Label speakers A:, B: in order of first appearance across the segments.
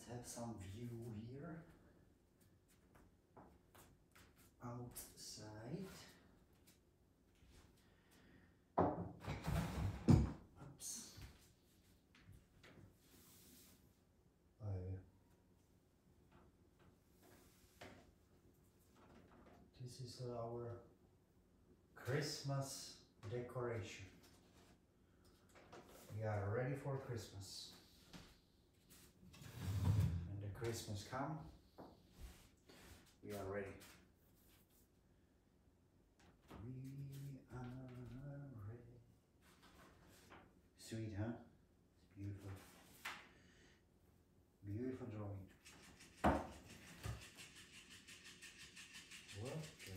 A: Let's have some view here. Outside. Oops. This is our Christmas decoration. We are ready for Christmas. When the Christmas come, we are ready. We are ready. Sweet, huh? It's beautiful. Beautiful drawing. What the?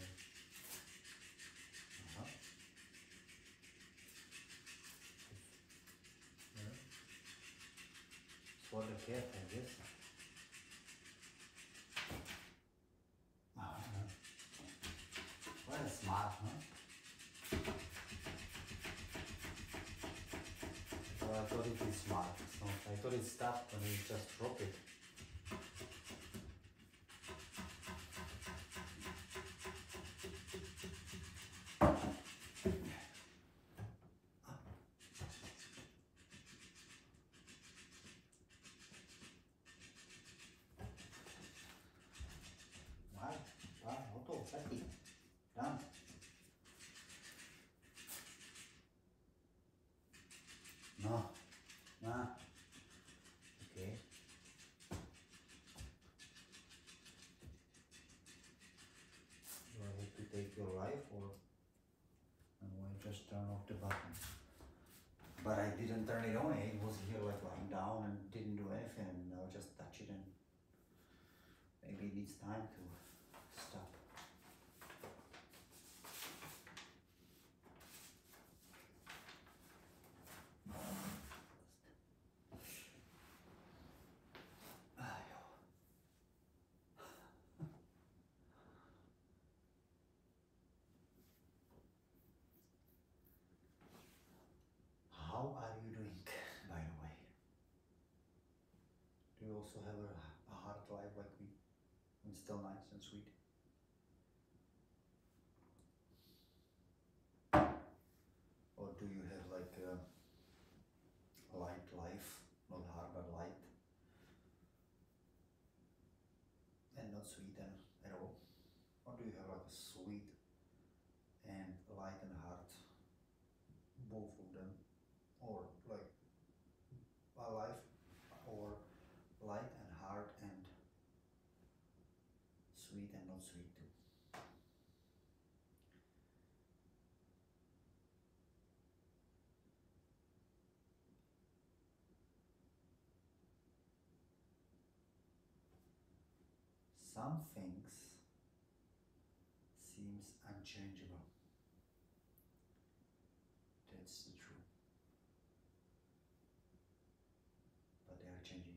A: Yeah. It's for the cat, I guess. Oh, no. What a smart, huh? Well, I thought it is smart. It's not. I thought it stopped when you just drop it. Vai, voltou, sai aqui. Done. No. No. Okay. Do I have to take your life or and I just turn off the button? But I didn't turn it on, it was here like lying down and didn't do anything, and I'll just touch it and maybe it needs time to stop. How are you doing, by the way? Do you also have a hard life like me, and still nice and sweet? Or do you have like a light life, not hard but light, and not sweet at all? Or do you have like a sweet and light and hard, both of them? Or like a life or light and hard and sweet and not sweet too? Some things seems unchangeable. That's the truth. But they are changing.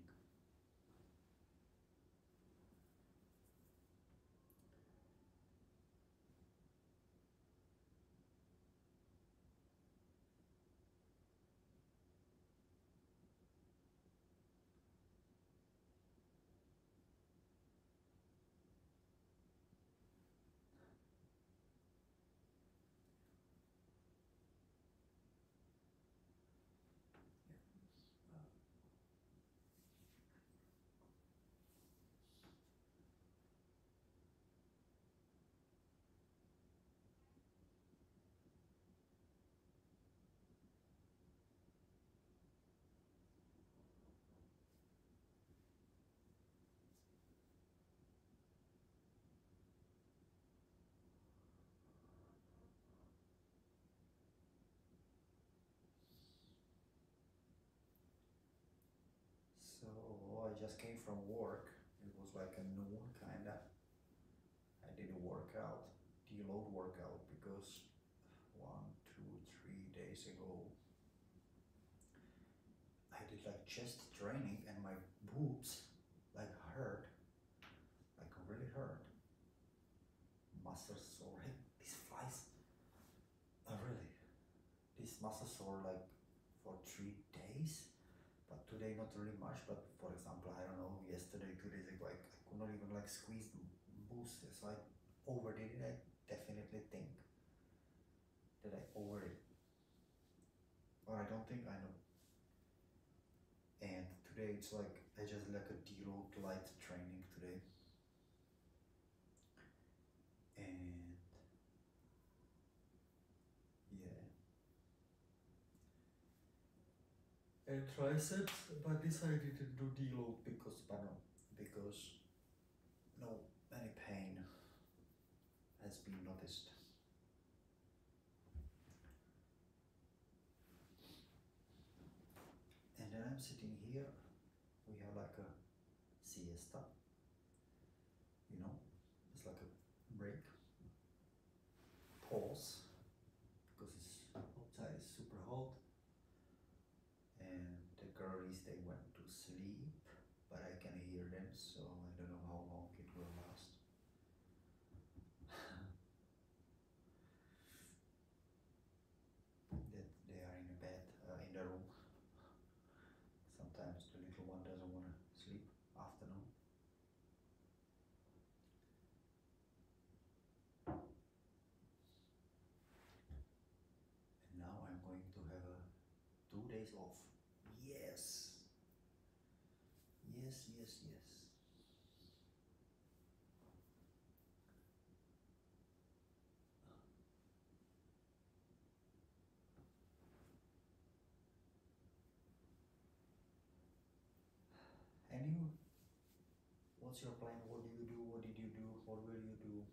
A: So I just came from work. It was like a noon kinda. I did a workout, deload workout, because 1, 2, 3 days ago I did like chest training and my boobs like hurt, like really hurt. Muscles sore. Hey, these flies. Really, these muscles sore like for 3 days. But today today not really much, but for example, I don't know, yesterday, 2 days ago, I could not even like squeeze the boost, so I overdid it. I definitely think that I overdid it, or I don't think I know. And today it's like I just like a deload light training today, and yeah, and triceps, but I decided to do deload because, pardon, because no any pain has been noticed. And then I'm sitting here. We have like a siesta, you know, it's like a break, pause, because it's outside is super hot, and the girlies they went to sleep, but I can hear them, so I don't know how long it will last. That they are in a bed, in the room. Sometimes the little one doesn't want to sleep afternoon. And now I'm going to have a 2 days off. Yes, yes, yes, yes. And you, what's your plan? What do you do? What did you do? What will you do?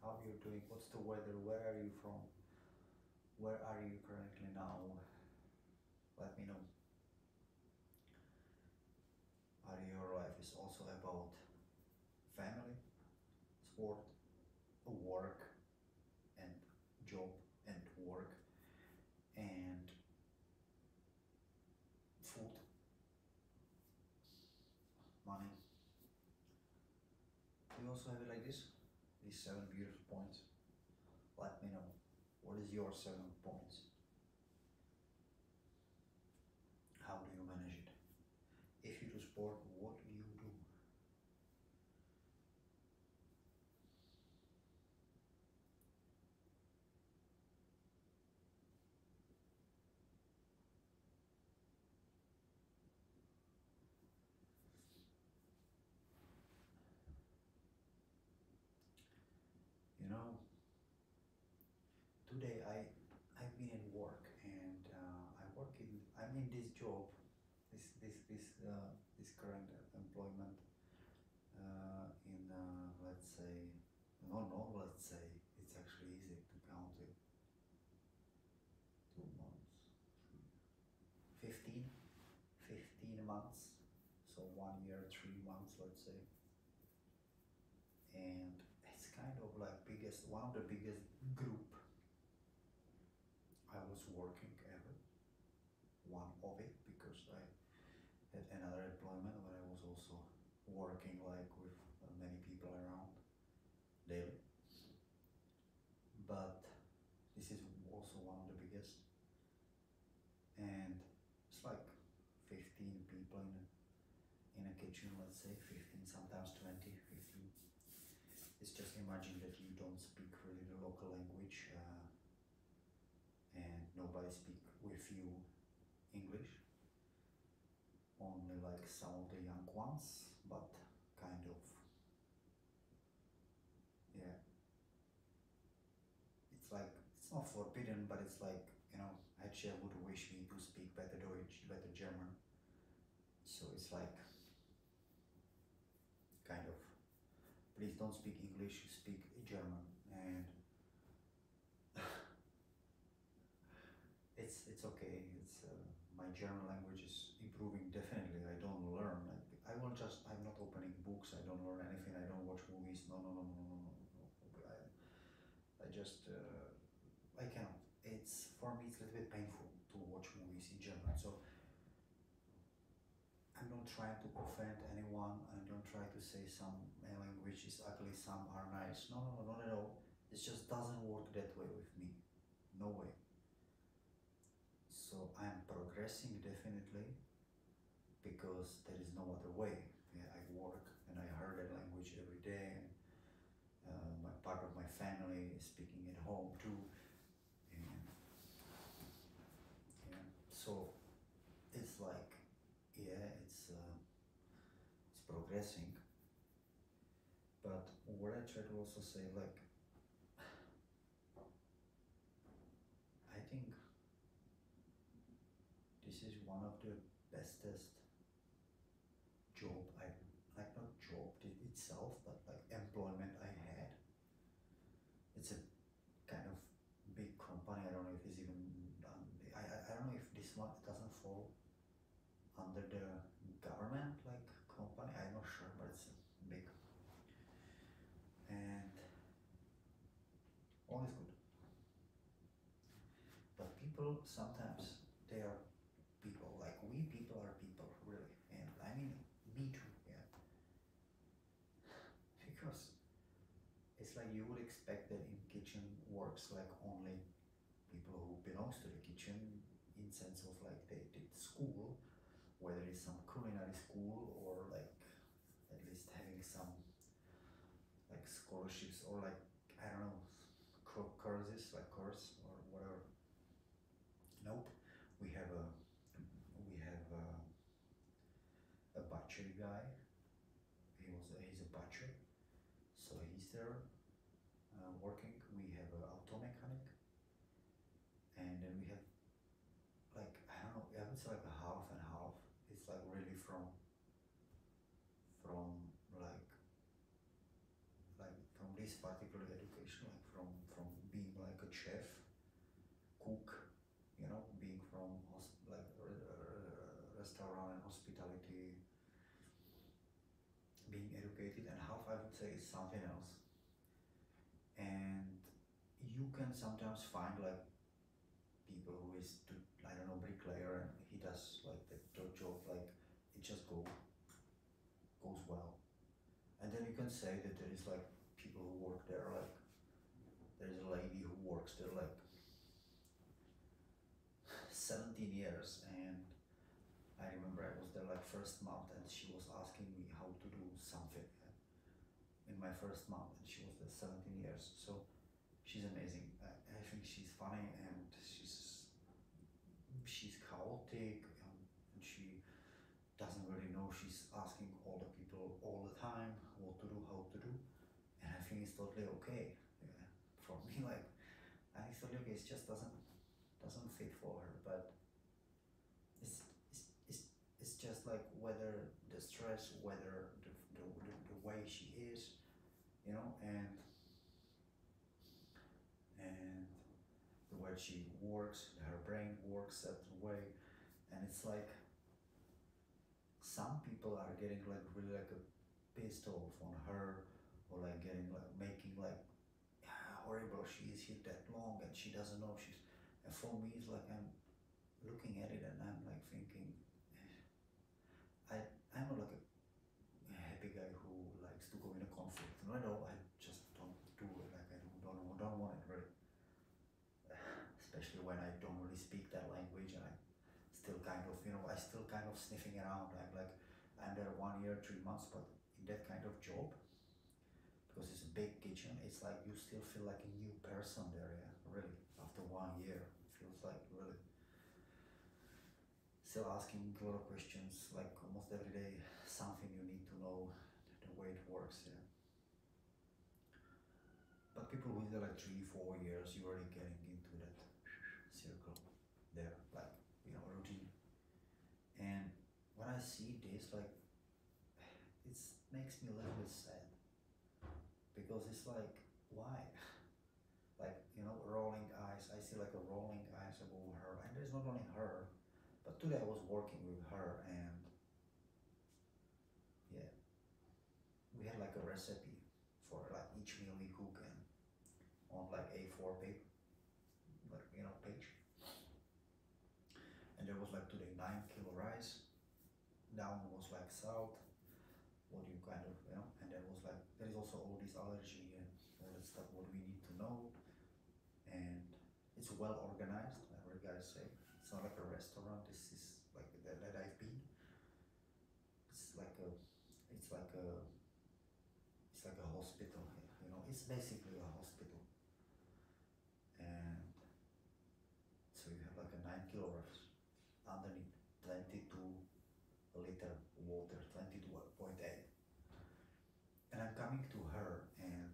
A: How you're doing? What's the weather? Where are you from? Where are you currently now? Let me know. Are your life is also about family, sport, work, and job and work and food, money. Do you also have it like this? These 7 beautiful points. Let me know. What is your 7 points? How do you manage it? If you do sport, what do you do? You know, today I've been in work, and I'm in this job, this current employment, in let's say, no, let's say, it's actually easy to count it. 2 months, 15, 15 months, so 1 year, 3 months, let's say. And it's kind of like one of the biggest group I was working ever. One of it, because I had another employment where I was also working like with many people around daily. But this is also one of the biggest, and it's like 15 people in a kitchen, let's say 15, sometimes 20, 15. It's just imagine that you don't speak really the local language, and nobody speak with you English, only like some of the young ones, but kind of, yeah, it's like, it's not forbidden, but it's like, you know, actually I would wish me to speak better Deutsch, better German. So it's like, kind of, please don't speak English, speak German. And it's okay. It's my German language is improving definitely. I don't learn. I'm not opening books. I don't learn anything. I don't watch movies. No, no, no, no, no, no, no. I just I cannot. It's for me. It's a little bit painful to watch movies in German. So I'm not trying to offend anyone. I don't try to say some language is ugly, some are nice. No, no, no, not at all. It just doesn't work that way with me. No way. So I'm progressing definitely, because there is no other way. Yeah, I work and I heard that language every day, and my part of my family is speaking at home too, and yeah, so it's like, yeah, it's progressing. But what I try to also say, like, I think this is one of the bestest job I, like, not job itself, but like employment I had. It's a kind of big company. I don't know if it's even I don't know if this one doesn't fall under the government like company. I'm not sure, but it's big, and all is good. But people sometimes, they are people, like we people are people, really, and I mean me too, yeah. Because it's like you would expect that in kitchen works like only people who belongs to the kitchen, in sense of like they did school, whether it's some culinary school or like at least having some like scholarships or like, I don't know, courses, like course or whatever. Nope, we have a butcher guy. He's a butcher, so he's there working. We have an auto mechanic, and then we have like, I don't know, I would say like a half and half. It's like really from from this particular education, like from being like a chef, cook, you know, being from restaurant and hospitality, being educated, and half I would say is something else. And you can sometimes find like people who is to, I don't know, bricklayer, and he does like the job, like it just goes well. And then you can say that there is like people who work there, like there's a lady who works there like 17 years, and I remember I was there like first month, and she was asking me how to do something in my first month, and she was there 17 years. So she's amazing. I think she's funny, and she's chaotic, and she doesn't really know. She's asking all the people all the time what to do, how to do, and I think it's totally okay. Yeah. For me, like, I think it's totally okay. It just doesn't fit for her, but it's just like whether the stress, whether the way she is, you know, and the way she works, her brain works that way, and it's like some people are getting like really like a pissed off on her, or like getting like making like, horrible, she is here that long and she doesn't know she's, and for me it's like I'm looking at it and I'm like thinking, I'm not like a happy guy who likes to go in a conflict. No, I just don't do it. Like I don't want it really. Especially when I don't really speak that language, and I still kind of, I still kind of sniffing around. I'm there 1 year, 3 months, but in that kind of job, because it's a big kitchen, it's like you still feel like a new person there, yeah, really. After 1 year, it feels like really still asking a lot of questions, like almost every day, something you need to know the way it works, yeah. But people who are like 3, 4 years, you're already getting into that circle there, like, routine. And when I see this, like, it makes me a little bit sad, because it's like, why? Like, rolling eyes. I see like a rolling eyes above her, and there's not only her, but today I was working with her, and yeah, we had like a recipe for like each meal we cook, and on like A4 paper, like, page, and there was like today 9 kilo rice, down was like salt, what you kind of, and there was like, there is also all this allergy and all that stuff what we need to know, and it's well organized, I heard guys say. It's not like a restaurant, this is like that I've been. it's like a, it's like a hospital, you know, it's basically a hospital. And so you have like a 9 kilograms underneath 22-liter water, 22.8. And I'm coming to her and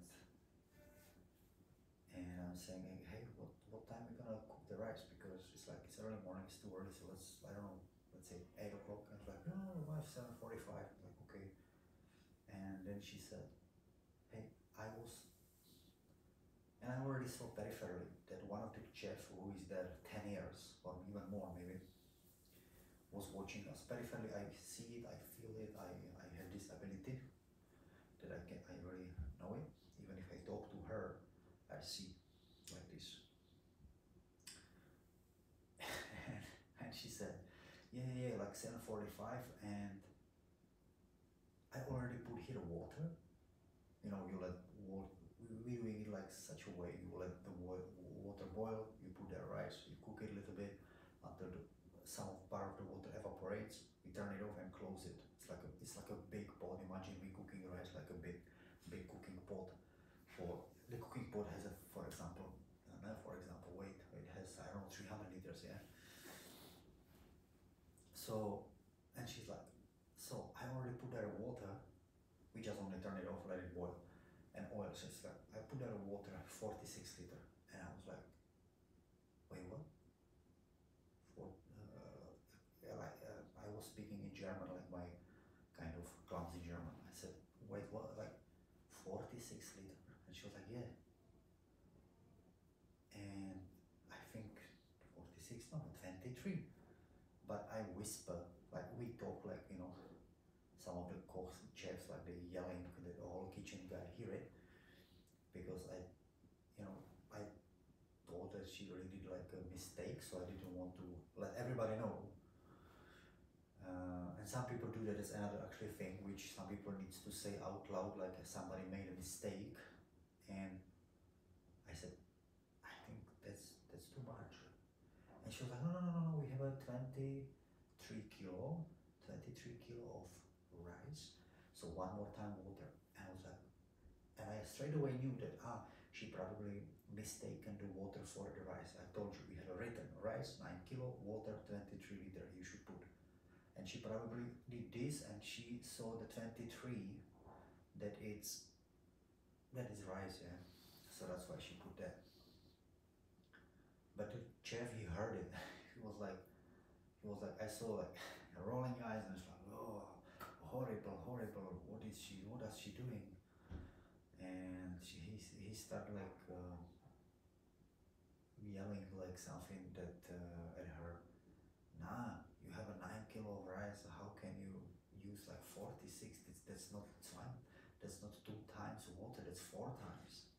A: I'm saying, hey, what time are we gonna cook the rice? Because it's like, it's early morning, it's too early, so let's, I don't know, let's say 8 o'clock. And it's like, no, wife's 7:45. I'm like, okay. And then she said, hey, and I already saw peripherally that one of the chefs who is there 10 years or even more maybe was watching us. Peripherally, I see it, I feel it, I have this ability that I already know it. Even if I talk to her, I see like this. And she said, yeah, like 7:45, and I already put here water. You know, you let water, we're doing it like such a way, you let the water boil, you put the rice, you cook it a little bit until some part of the water evaporates, we turn it off and close it. It's like a big pot. Imagine we cooking rice like a big cooking pot. For the cooking pot has a, for example, wait, it has, I don't know, 300 liters, yeah. So, and she's like, so I already put there water, we just only turn it off, let it boil, and oil. So it's like, I put there water, 46 liter, and I was like, wait, what? I was speaking in German, like my kind of clumsy German. I said, wait, what? Like 46 liter? And she was like, yeah. And I think 46, no, 23. But I whisper, like we talk, like, you know, some of the cooks, chefs, like they yelling, the whole kitchen guy hear it, because I thought that she really did like a mistake, so I didn't want to let everybody know. And some people do that as another actually thing, which some people needs to say out loud, like somebody made a mistake, and I said, I think that's too much. And she was like, no, we have a 23 kilo of rice, so one more time water. And I was like, and I straight away knew that she probably mistaken the water for the rice. I told you we had a written rice 9 kilo, water 23 liter you should put. And she probably did this, and she saw the 23 that is rice, yeah. So that's why she put that. But the chef, he heard it. he was like, I saw like rolling eyes, and it's like, oh, horrible. What does she doing? And he started like yelling like something that at her. Nah, you have a 9 kilo of rice. How can you use like 46? That's not time. That's not 2 times water. That's 4 times.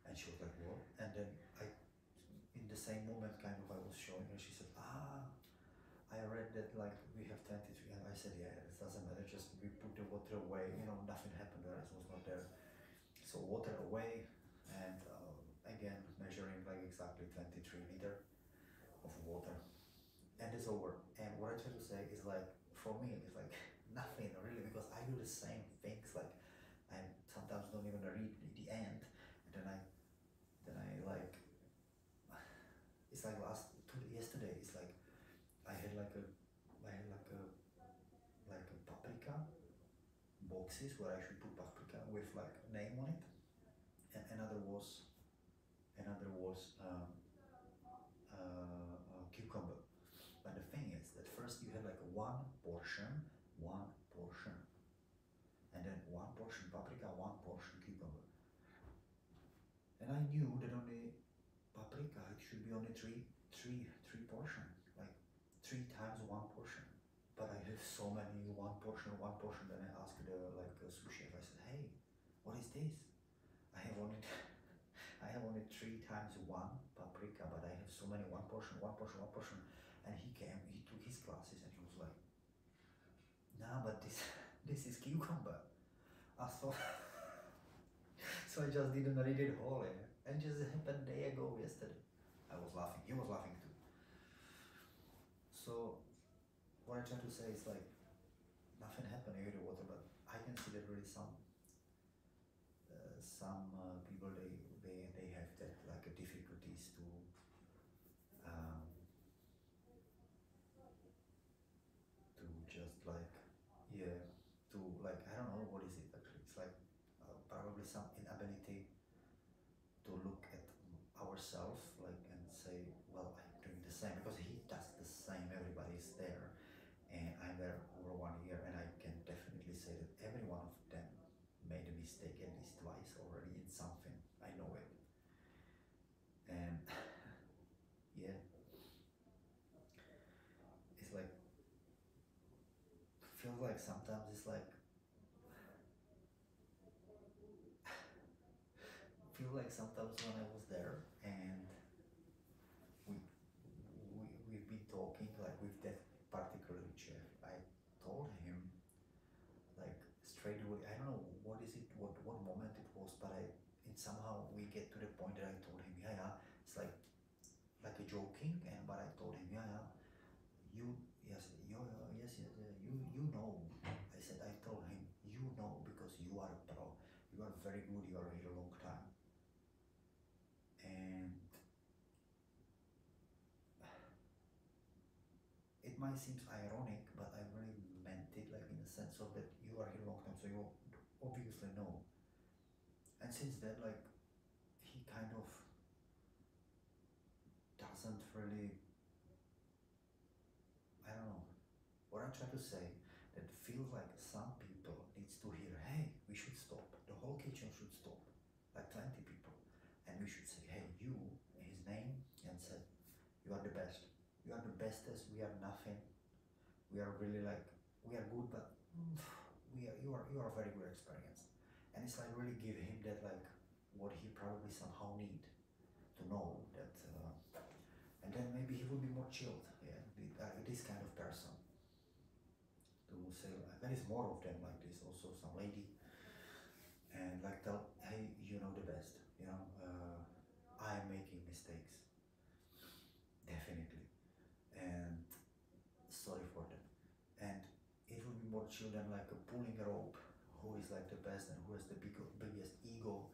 A: And she was like, what? And then in the same moment, kind of, I was showing her. She said, I read that like we have 23. And I said, yeah, it doesn't matter. Just we put the water away. You know, nothing happened. The rice was not there. So water away, and again measuring like exactly 23 liter of water. And it's over. And what I try to say is like, for me, it's like nothing really, because I do the same things. Like I sometimes don't even read the end, and then I like, it's like yesterday. It's like I had like a paprika boxes where I should put paprika with like name on it, and another was cucumber. But the thing is that first you had like one portion, and then one portion paprika, one portion cucumber. And I knew that only paprika, it should be only three portion, like 3 times one portion. But I have so many one portion. Then I asked the sous chef. I said, hey, what is this? I have only 3 times one paprika, but I have so many one portion. And he took his glasses, and he was like, nah, but this is cucumber. I thought, so I just didn't read it whole, and just happened day ago, yesterday. I was laughing. He was laughing too. So what I try to say is like, nothing happened. some people they have that like difficulties um, to just like yeah to like I don't know what is it actually. It's like probably some inability to look at ourselves like and say, well, I'm doing the same because he does the same. Everybody's there, and I'm there over 1 year, and I can definitely say that every one of them made a mistake at least twice already in something. I know it, and yeah, it's like feels like sometimes it's like feel like sometimes when I was there and we we've been talking like with that particular chef. I told him like straight away. I don't know what is it, what moment it was, but I it somehow we get to the point that I told him, yeah, yeah, it's like a joking, and but I told him, yeah, yeah, you yes, yes, yes, you know. I said I told him, you know, because you are a pro, you are very good, you are here a long time, and it might seem ironic, but I really meant it like in the sense of that you are here a long time, so you obviously know. And since then, like he kind of doesn't really, I don't know what I'm trying to say. That feels like some people needs to hear, hey, we should stop. The whole kitchen should stop, like 20 people, and we should say, hey, you, his name, and said, you are the best. You are the bestest. We are nothing. We are really like we are good, but you are a very good experience, and it's like really give him that like what he probably somehow need to know that, and then maybe he will be more chilled. Yeah, this kind of person to say there is more of them like this. Also, some lady and like tell, hey, you know the best. I'm making mistakes definitely, and sorry for that. And it would be more chill than like a pulling a rope, who is like the best and who has the biggest ego,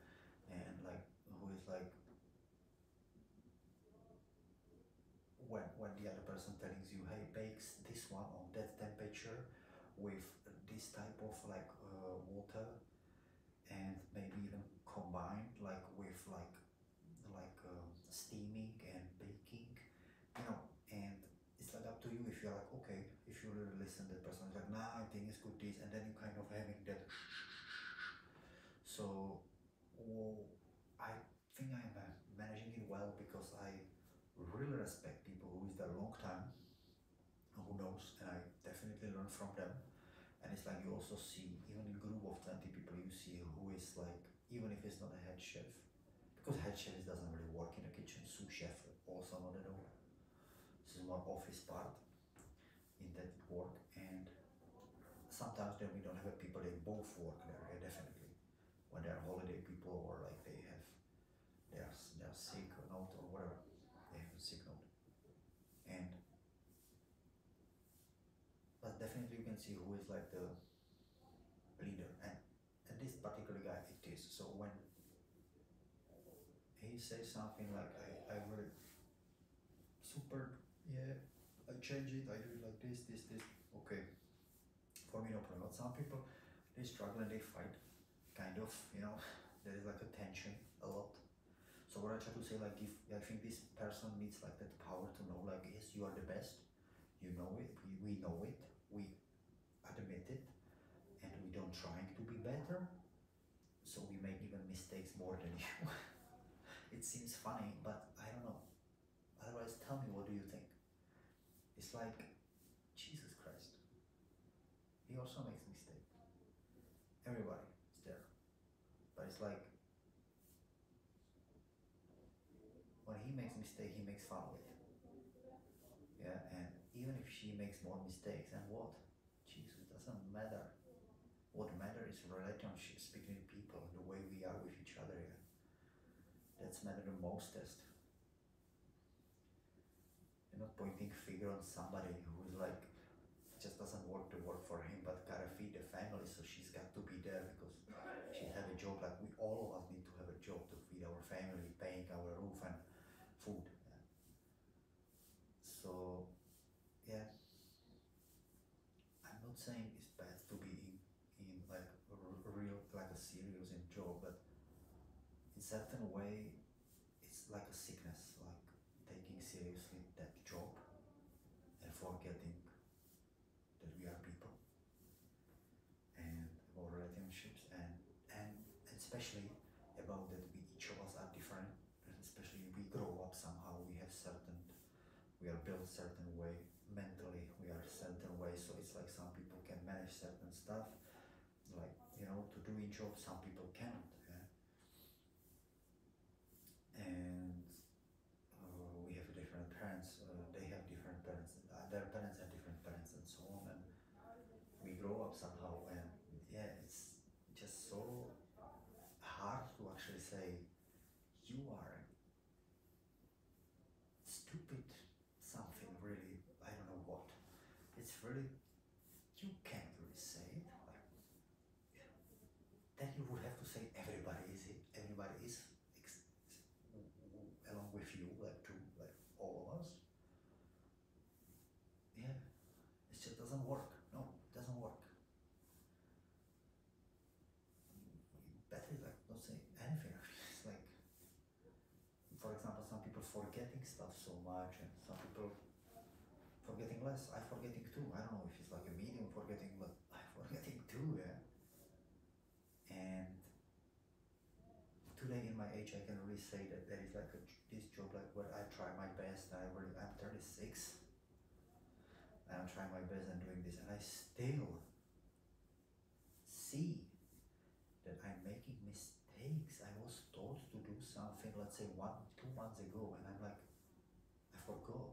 A: and like who is like when the other person telling you, hey, bakes this one on that temperature with this type of like water, and maybe even combined like with steaming and baking, and it's like up to you if you're like, okay, if you really listen to the person is like, nah, I think it's good this, and then you kind of having that. So I think I'm managing it well because I really respect people who is there a long time, who knows, and I definitely learn from them. And it's like you also see, even in a group of 20 people, you see who is like, even if it's not a head chef, because head chef doesn't really work in a kitchen, sous chef also not at all. This is more office part in that work, and sometimes then we don't have a people that both work there, yeah, definitely. When they're holiday people or like they're sick or not or whatever, they have a sick note. And but definitely you can see who is like the leader, and this particular guy it is. So when he says something like I really super, yeah, I change it, I do it like this, okay, for me no problem. But some people they struggle and they fight, kind of, there is like a tension a lot. So what I try to say, like, if I think this person needs like that power to know, like, yes, you are the best, you know it, we know it, we admit it, and we don't trying to be better, so we make even mistakes more than you. It seems funny, but I don't know. Otherwise, tell me, what do you think? It's like, Jesus Christ, he also makes mistakes. Everybody is there, but it's like when he makes mistake, he makes fun of it. Yeah, and even if she makes more mistakes, and what? Jesus, doesn't matter. What matters is relationships between people, the way we are with each other. Yeah. That's matter the mostest. You're not pointing finger on somebody who is like just doesn't work to work for him, but gotta feed the family, so she's got to be there because certain way, it's like a sickness, like taking seriously that job and forgetting that we are people and about relationships and especially about that we each of us are different, and especially we grow up somehow, we are built certain way mentally, we are certain way, so it's like some people can manage certain stuff, like to do a job, some people cannot, yeah? And we have different parents, they have different parents, their parents have different parents, and so on, and we grow up somehow, and yeah, it's just so hard to actually say you are stupid something, really, I don't know what. It's really, you can't really say it. Like, then you would have to say everybody is it. Everybody is along with you, like to like all of us. Yeah, it just doesn't work. No, it doesn't work. Better like not say anything. It's like, for example, some people forgetting stuff so much, and some people forgetting less. I forgetting too. I don't know if it's like a medium forgetting, but I forgetting too. Yeah. And today in my age, I can really say that there is like this job like where I try my best. I'm 36, and I'm trying my best and doing this, and I still see that I'm making mistakes. I was told to do something, let's say 2 months ago, and I'm like, I forgot.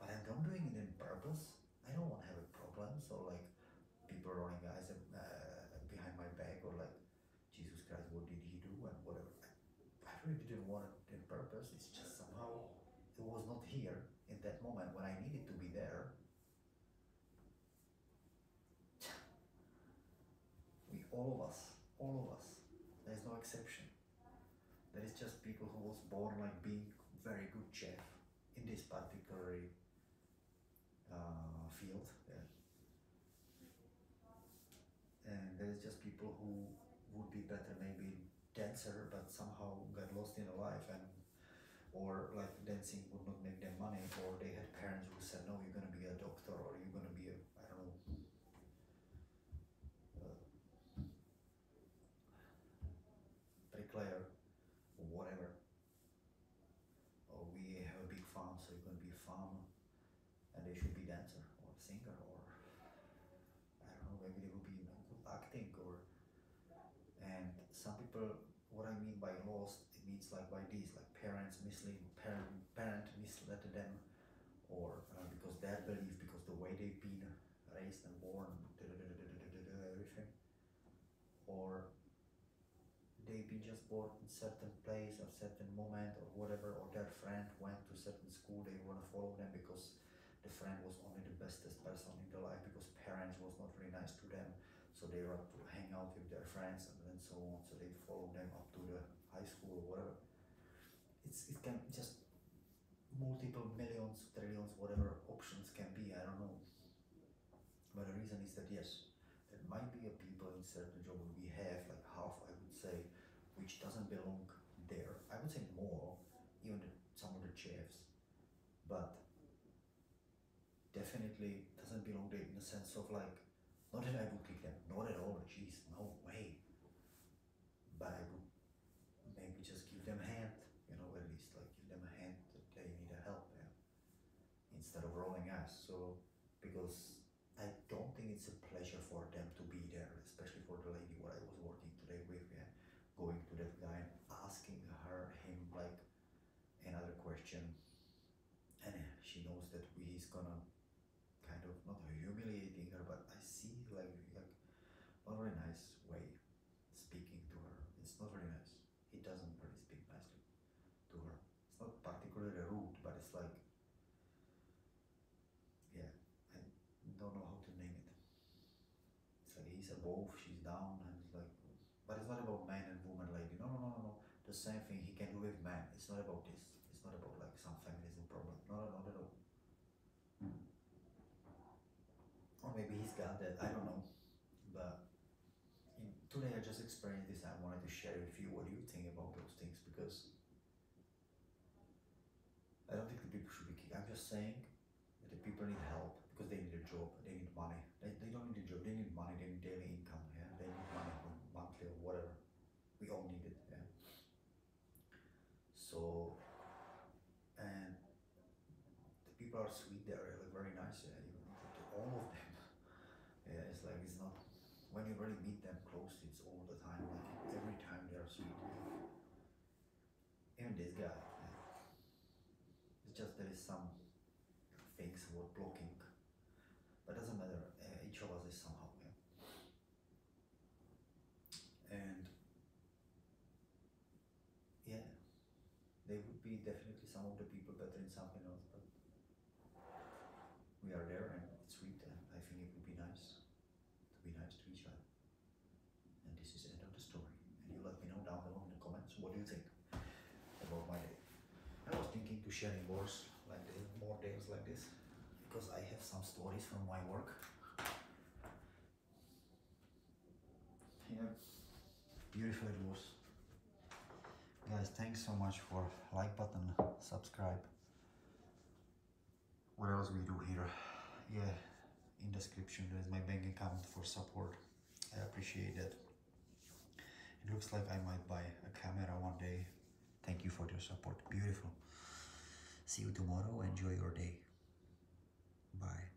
A: But I'm not doing it on purpose. I don't want to have a problem. So like people rolling eyes behind my back, or like, Jesus Christ, what did he do and whatever. I really didn't want it on purpose. It's just somehow it was not here in that moment when I needed to be there. All of us, there's no exception. There is just people who was born like being very good chef in this particular field, yeah. And there's just people who would be better maybe dancer, but somehow got lost in life, and or like dancing would not make them money, or they had parents who said, no, you're gonna be a doctor, or you're gonna be a, I don't know, bricklayer, or whatever. Or we have a big farm, so you're gonna be a farmer, and they should be dancer or singer, or I don't know, maybe they will be good acting, or, and some people, what I mean by lost, it means like by this, like parent misled them, or because their belief, because the way they've been raised and born, everything, or they've been just born in certain place or certain moment or whatever, or their friend went to certain school, they want to follow them because the friend was only the bestest person in their life, because parents was not really nice to them, so they want to hang out with their friends and so on, so they follow them up to the high school or whatever. It can just multiple millions, trillions, whatever options can be, I don't know. But the reason is that yes, there might be a people in certain job we have, like half I would say, which doesn't belong there. I would say more, even some of the chefs, but definitely doesn't belong there in the sense of like, not that I would pick them, not at all, jeez, no way. But I would maybe just give them a hand, at least like give them a hand that they need a help, yeah, instead of rolling eyes. So, because I don't think it's a pleasure for them to be there, especially for the lady what I was working today with, yeah, going to that guy and asking him like another question, and she knows that he's gonna kind of not humiliating her, but I see like not very nice way speaking to her. It's not very nice. He doesn't really speak nicely to her. It's not particularly rude, but it's like, yeah, I don't know how to name it. It's like he's above, she's down, and it's like, but it's not about man and woman, lady. No, no, no, no, no. The same thing he can do with man. It's not about this. It's not about like some feminism problem. No, no, not at all. Or maybe he's got that. I don't know. But today I just expressed experienced this, I wanted to share with you what you think about those things, because I don't think the people should be kicked. I'm just saying that the people need help because they need a job, they need money. They don't need a job, they need money, they need daily income, yeah? They need money, monthly or whatever. We all need it, yeah? So, and the people are sweet, they're like very nice, yeah? Even all of them. Yeah, it's like, it's not, when you really meet them closely, it's all the time, like every time they are sweet. Even this guy, yeah. It's just there is some things about blocking, but doesn't matter, each of us is somehow, yeah. And yeah, they would be definitely some of the people better in something else, but we are there and it's sweet, and I think it would be nice to be nice to each other. And this is the end of the story. And you let me know down below in the comments, what do you think about my day? I was thinking to sharing more like this, more days like this, because I have some stories from my work. Yeah, beautiful it was. Guys, thanks so much for like button, subscribe. What else we do here? Yeah, in description there is my bank account for support. I appreciate it. It looks like I might buy a camera one day. Thank you for your support. Beautiful. See you tomorrow. Enjoy your day. Bye.